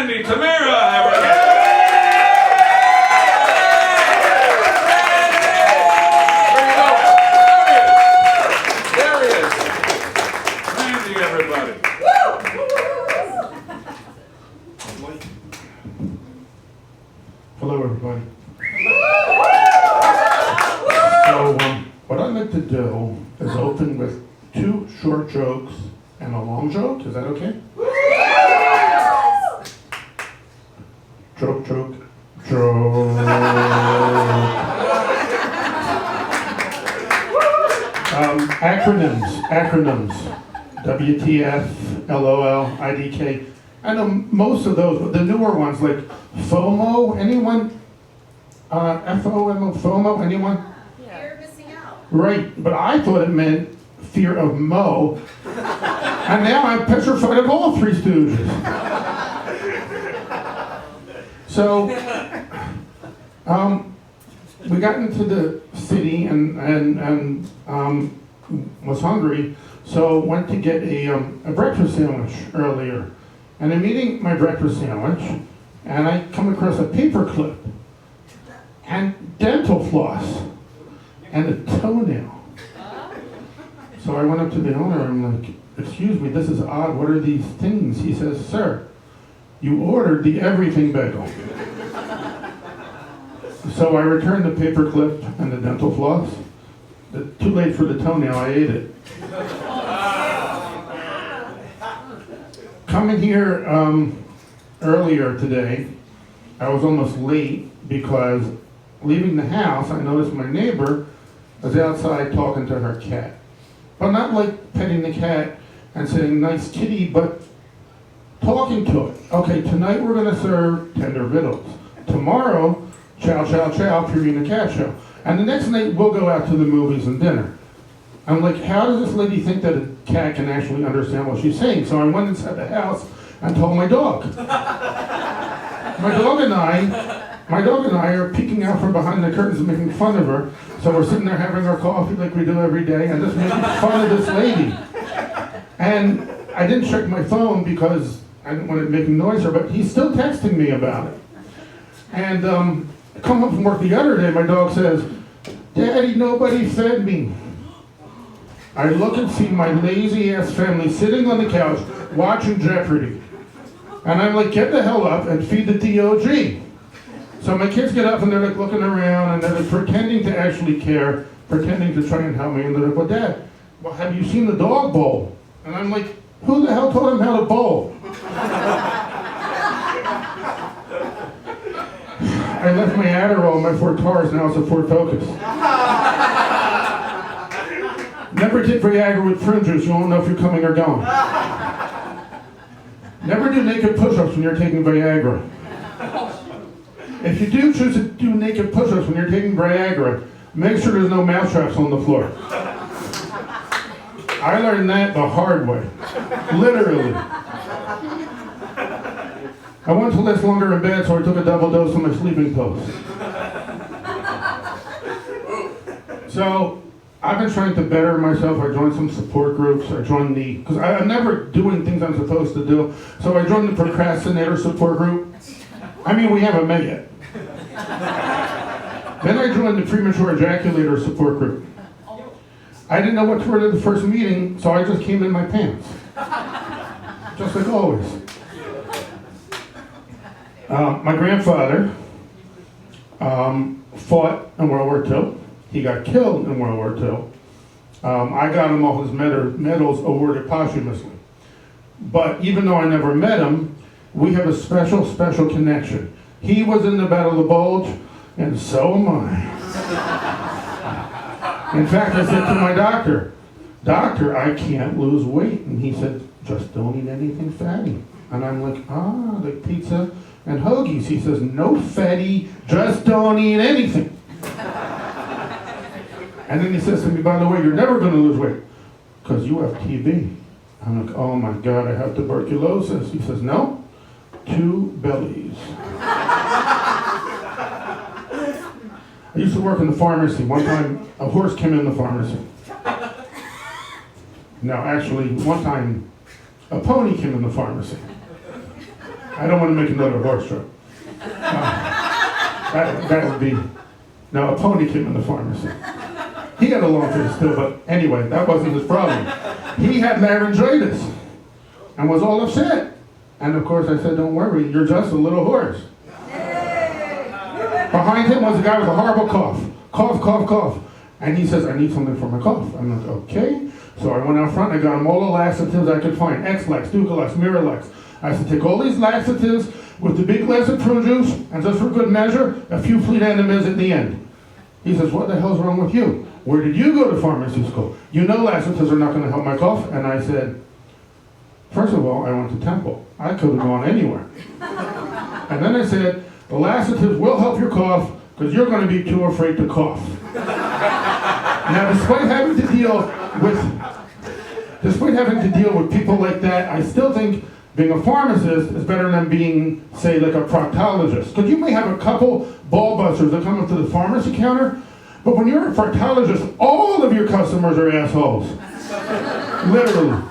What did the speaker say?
Randy, Tamara, everybody. There he is. Randy, everybody. Hello, everybody. So, what I'd like to do is open with 2 short jokes and a long joke. Is that okay? Joke, joke, joke. Acronyms. WTF, LOL, IDK. I know most of those, but the newer ones like FOMO, anyone? FOMO, FOMO, anyone? Fear of missing out. Right, but I thought it meant fear of Mo. And now I'm petrified of all 3 Stooges. So, we got into the city and was hungry, so went to get a breakfast sandwich earlier. And I'm eating my breakfast sandwich, and I come across a paper clip, and dental floss, and a toenail. So I went up to the owner, and I'm like, excuse me, this is odd, what are these things? He says, sir, you ordered the everything bagel. So I returned the paper clip and the dental floss. Too late for the toenail, I ate it. Coming here earlier today, I was almost late because leaving the house, I noticed my neighbor was outside talking to her cat. But not like petting the cat and saying, nice kitty, but talking to it. Okay, tonight we're gonna serve tender victuals. Tomorrow, chow, chow, chow, Purina Cat Show. And the next night we'll go out to the movies and dinner. I'm like, how does this lady think that a cat can actually understand what she's saying? So I went inside the house and told my dog. My dog and I are peeking out from behind the curtains and making fun of her. So we're sitting there having our coffee like we do every day and just making fun of this lady. And I didn't check my phone because I didn't want it making noise here, but he's still texting me about it. And I come home from work the other day, my dog says, Daddy, nobody fed me. I look and see my lazy ass family sitting on the couch watching Jeopardy. And I'm like, get the hell up and feed the DOG. So my kids get up and they're like looking around and they're like pretending to actually care, pretending to try and help me. And they're like, well, Dad, well, have you seen the dog bowl? And I'm like, who the hell taught him how to bowl? I left my Adderall in my Ford Taurus, now it's a Ford Focus. Never take Viagra with fringes, you won't know if you're coming or going. Never do naked push-ups when you're taking Viagra. If you do choose to do naked push-ups when you're taking Viagra, make sure there's no mouse traps on the floor. I learned that the hard way, literally. I wanted to last longer in bed, so I took a double dose of my sleeping pills. So, I've been trying to better myself. I joined some support groups. I joined because I'm never doing things I'm supposed to do. So I joined the procrastinator support group. I mean, we haven't met yet. Then I joined the premature ejaculator support group. I didn't know what to wear to the first meeting, so I just came in my pants. Just like always. My grandfather fought in World War II. He got killed in World War II. I got him all his medals awarded posthumously. But even though I never met him, we have a special connection. He was in the Battle of the Bulge, and so am I. In fact, I said to my doctor, I can't lose weight. And he said, just don't eat anything fatty. And I'm like, like pizza and hoagies. He says, no fatty, just don't eat anything. And then he says to me, by the way, you're never going to lose weight because you have TB. I'm like, oh my God, I have tuberculosis. He says, no, 2 bellies. I used to work in the pharmacy. One time, a horse came in the pharmacy. No, actually, one time, a pony came in the pharmacy. I don't want to make another horse joke. That would be, no, a pony came in the pharmacy. He had a long face too, but anyway, that wasn't his problem. He had laryngitis and was all upset. And of course I said, don't worry, you're just a little horse. Behind him was a guy with a horrible cough. Cough, cough, cough. And he says, I need something for my cough. I'm like, okay. So I went out front and I got him all the laxatives I could find. X-Lax, Ducalax, Miralax. I said, take all these laxatives with the big glass of prune juice, and just for good measure, a few fleet enemas at the end. He says, what the hell's wrong with you? Where did you go to pharmacy school? You know laxatives are not going to help my cough. And I said, first of all, I went to Temple. I could have gone anywhere. And then I said, the laxatives will help your cough because you're going to be too afraid to cough. Now, despite having to deal with people like that, I still think being a pharmacist is better than being, say, like a proctologist. Because you may have a couple ball busters that come up to the pharmacy counter, but when you're a proctologist, all of your customers are assholes. Literally.